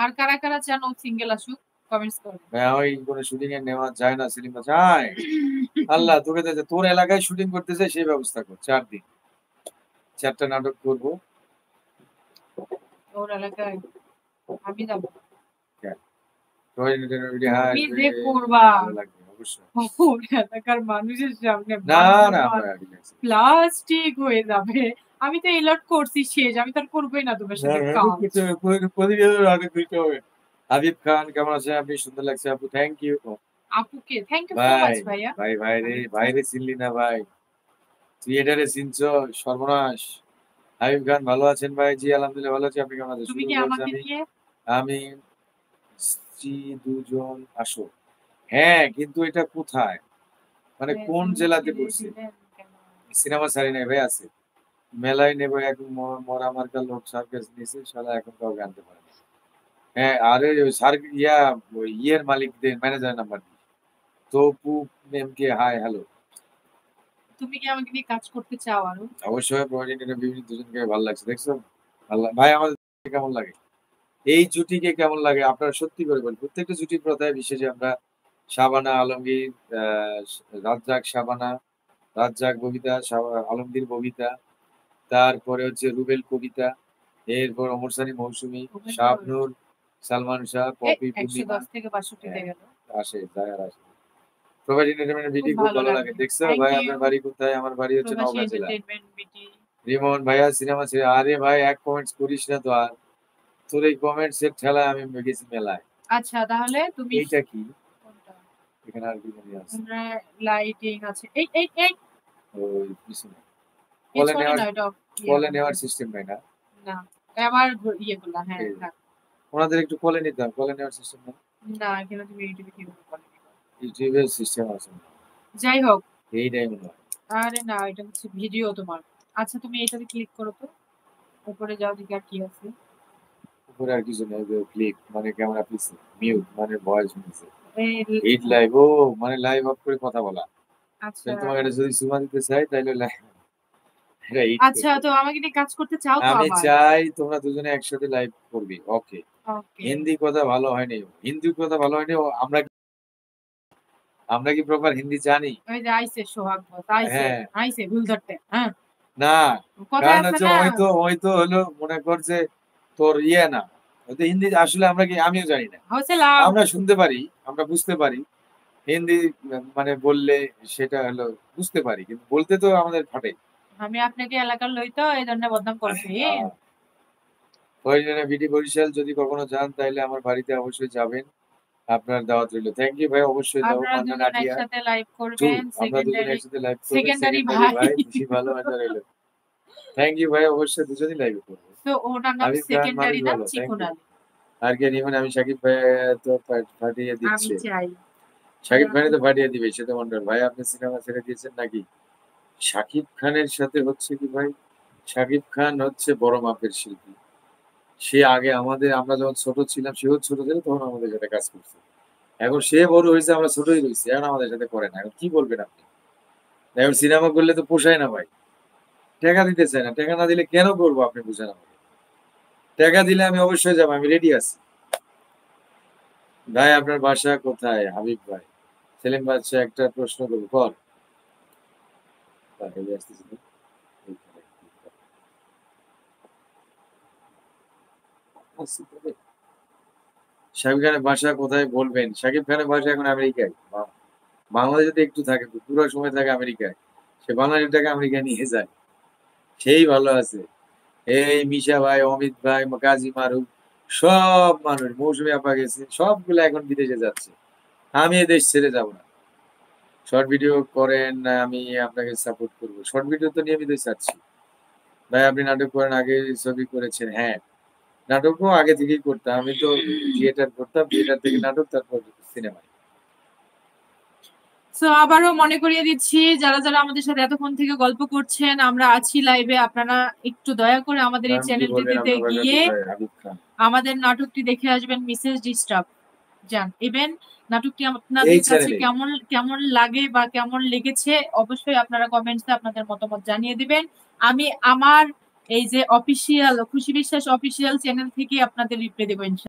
আর কারা কারা চান ও সিঙ্গেল আসুক কমেন্টস করুন। ওই কোনো শুটিং এ নেওয়া যায় না সেলিম যায়। আল্লাহ তোকে তোর এলাকায় শুটিং করতে চাই সেই ব্যবস্থা কর। 4 দিন 4টা নাটক করব। ওর এলাকায় আমি যাব। তুমি যে করবা ভালো লাগবে অবশ্যই। ওর এলাকার মানুষের সামনে না না প্লাস্টিক হয়ে যাবে। আমি তো এলট করছি শেষ। আমি তো আর করবই না তোমার সাথে হাবিব খান কেমন আছেন আপনি? সুন্দর লাগছে আপু, থ্যাংক ইউ। আপুকে থ্যাংক ইউ সো মাচ ভাইয়া। ভাই রে চিনলি না ভাই, তুই এটারে চিনছ? সর্বনাশ। হাবিব খান ভালো আছেন ভাই? জি আলহামদুলিল্লাহ ভালো আছি, আপনি কেমন আছেন? তুমি কি আমাকে নিয়ে আমি দুজন আসো। হ্যাঁ কিন্তু এটা কোথায়, মানে কোন জেলাতে পড়ছে? সিনেমা সারি নাই ভাই, আছে মেলায় নেবো এক মরা মার্কা লোক সার্কাস নিয়েছে শালা, এখন কাউকে আনতে পারে না। হ্যাঁ আরে ইয়ের মালিকদের ম্যানেজার নাম্বার দিই। তপু মেমকে হাই হ্যালো। তুমি কি আমাকে নিয়ে কাজ করতে চাও আরো? অবশ্যই প্রয়োজনীয় বিভিন্ন দুজনকে ভালো লাগছে, দেখছো? ভাই আমাদের কেমন লাগে এই জুটিকে, কেমন লাগে আপনারা সত্যি করে বলেন। প্রত্যেকটা জুটির কথায় বিশেষ আমরা শাবানা আলমগীর, রাজ্জাক শাবানা, রাজ্জাক ববিতা, আলমগীর ববিতা, তারপরে হচ্ছে রুবেল কবিতা, এরপর অমর সানি মৌসুমী, শাবনূর, সালমান শাহ, পপি, পূর্ণিমা আসে যায় আর আসে। প্রবাসী এন্টারটেইনমেন্ট ভিডিও খুব ভালো লাগে। দেখছো ভাই আপনার বাড়ি কোথায়? আমার বাড়ি হচ্ছে নওগাঁ জেলা। রিমন ভাইয়া সিনেমা ছেড়ে, আরে ভাই এক কমেন্টস করিস না তো আর, তোর এই কমেন্টস এর ঠেলায় আমি গেছি মেলায়। আচ্ছা তাহলে তুমি এইটা কি এখানে আর কি জানি আছে লাইটিং আছে এই ওই পিছনে কলে নেওয়ার সিস্টেম নাই না? না আমার ইয়েগুলা হ্যাঁ ওনাদের একটু কলে নিতাম, কলে নেওয়ার সিস্টেম নাই না, এখানে তুমি ইউটিউবে কিভাবে কলে নিবা? ইউটিউবের সিস্টেম আছে। যাই হোক এইটাই মনে হয়। আরে না এটা হচ্ছে ভিডিও তোমার। আচ্ছা তুমি এটাতে ক্লিক করো তো, উপরে যাও দিকে আর কি আছে? উপরে আর কিছু নেই, ক্লিক মানে ক্যামেরা পিছে, মিউট মানে ভয়েস মিউজিক, এইট লাইভ ও মানে লাইভ অফ করে কথা বলা। আচ্ছা তোমাকে এটা যদি সুমা দিতে চাই তাহলে লাইভ। আচ্ছা তো আমাকে নিয়ে কাজ করতে চাও তো? আমি চাই তোমরা দুজনে একসাথে লাইভ করবি। ওকে হিন্দি কথা ভালো হয়নি, হিন্দি কথা ভালো হয়নি। আমরা কি প্রপার হিন্দি জানি? ওই যে আইছে সোহাগ বস আইছে ভুল ধরতে। হ্যাঁ না কারণ হচ্ছে ওই তো হলো মনে করছে তোর ইয়ে না, ওই তো হিন্দি আসলে আমরা কি আমিও জানি না। আমরা শুনতে পারি, আমরা বুঝতে পারি হিন্দি, মানে বললে সেটা হলো বুঝতে পারি, কিন্তু বলতে তো আমাদের ফাটে। আমি আপনাকে এলাকার লই তো এই জন্য বদনাম করছি। প্রয়োজনে বিডি বরিশাল যদি কখনো যান তাহলে আমার বাড়িতে অবশ্যই যাবেন, আপনার দাওয়াত রইল। থ্যাংক ইউ ভাই, অবশ্যই যাবো। মান্না নাডিয়া একসাথে লাইভ করবেন, আমরা দুজনে একসাথে লাইভ করব। সেকেন্ডারি ভাই খুশি ভালো মজা রইল। থ্যাংক ইউ ভাই, অবশ্যই দুজনেই লাইভ করব। তো ওনার নাম সেকেন্ডারি না চিকুনালি। আর কি নিবেন? আমি সাকিব ভাই তো পাঠিয়ে দিচ্ছি, আমি চাই সাকিব খানই তো পাঠিয়ে দিবে। সে তো মন্ডল ভাই আপনি সিনেমা ছেড়ে দিয়েছেন নাকি? সাকিব খানের সাথে হচ্ছে কি ভাই, সাকিব খান হচ্ছে বড় মাপের শিল্পী। সে আগে আমাদের, আমরা যখন ছোট ছিলাম, সেও ছোট ছিল তখন আমাদের সাথে কাজ করছে। এখন সে বড় হয়েছে, আমরা ছোটই রয়েছি, এখন আমাদের সাথে করে না। এখন কি বলবেন আপনি? এখন সিনেমা করলে তো পোষায় না ভাই, টাকা দিতে চায় না। টাকা না দিলে কেন করবো আপনি বুঝেন আমাকে? টাকা দিলে আমি অবশ্যই যাবো, আমি রেডি আছি। ভাই আপনার বাসা কোথায়? হাবিব ভাই। সেলিম বাদশা একটা প্রশ্ন করবো, কর। শাকিব খানের বাসা কোথায় বলবেন? শাকিব খানের বাসা এখন আমেরিকায়। বাংলাদেশে যদি একটু থাকে, পুরো সময় থাকে আমেরিকায়। সে বাংলাদেশ টাকা আমেরিকায় নিয়ে যায়, সেই ভালো আছে। এই মিশা ভাই, অমিত ভাই, কাজী মারুফ, সব মানুষ, মৌসুমী আপা গেছে, সবগুলো এখন বিদেশে যাচ্ছে। আমি এ দেশ ছেড়ে যাব না। শর্ট ভিডিও করেন, আমি আপনাকে সাপোর্ট করবো। শর্ট ভিডিও তো নিয়মিতই চাচ্ছি ভাই। আপনি নাটক করেন, আগে ছবি করেছেন? হ্যাঁ নাটকও আগে থেকেই করতাম, আমি তো থিয়েটার করতাম, থিয়েটার থেকে নাটক, তারপর সিনেমায়। সো আবারও মনে করিয়ে দিচ্ছি, যারা যারা আমাদের সাথে এতক্ষণ থেকে গল্প করছেন, আমরা আছি লাইভে। আপনারা একটু দয়া করে আমাদের এই চ্যানেলটিতে গিয়ে আমাদের নাটকটি দেখে আসবেন, মিসেস ডিস্টার্ব যান। ইভেন নাটকটি আপনাদের কাছে কেমন কেমন লাগে বা কেমন লেগেছে অবশ্যই আপনারা কমেন্টসে আপনাদের মতামত জানিয়ে দিবেন। আমি আমার এই যে অফিসিয়াল খুশি বিশ্বাস অফিসিয়াল চ্যানেল থেকে আপনাদের রিপ্লাই দেবো ইনশাআল্লাহ।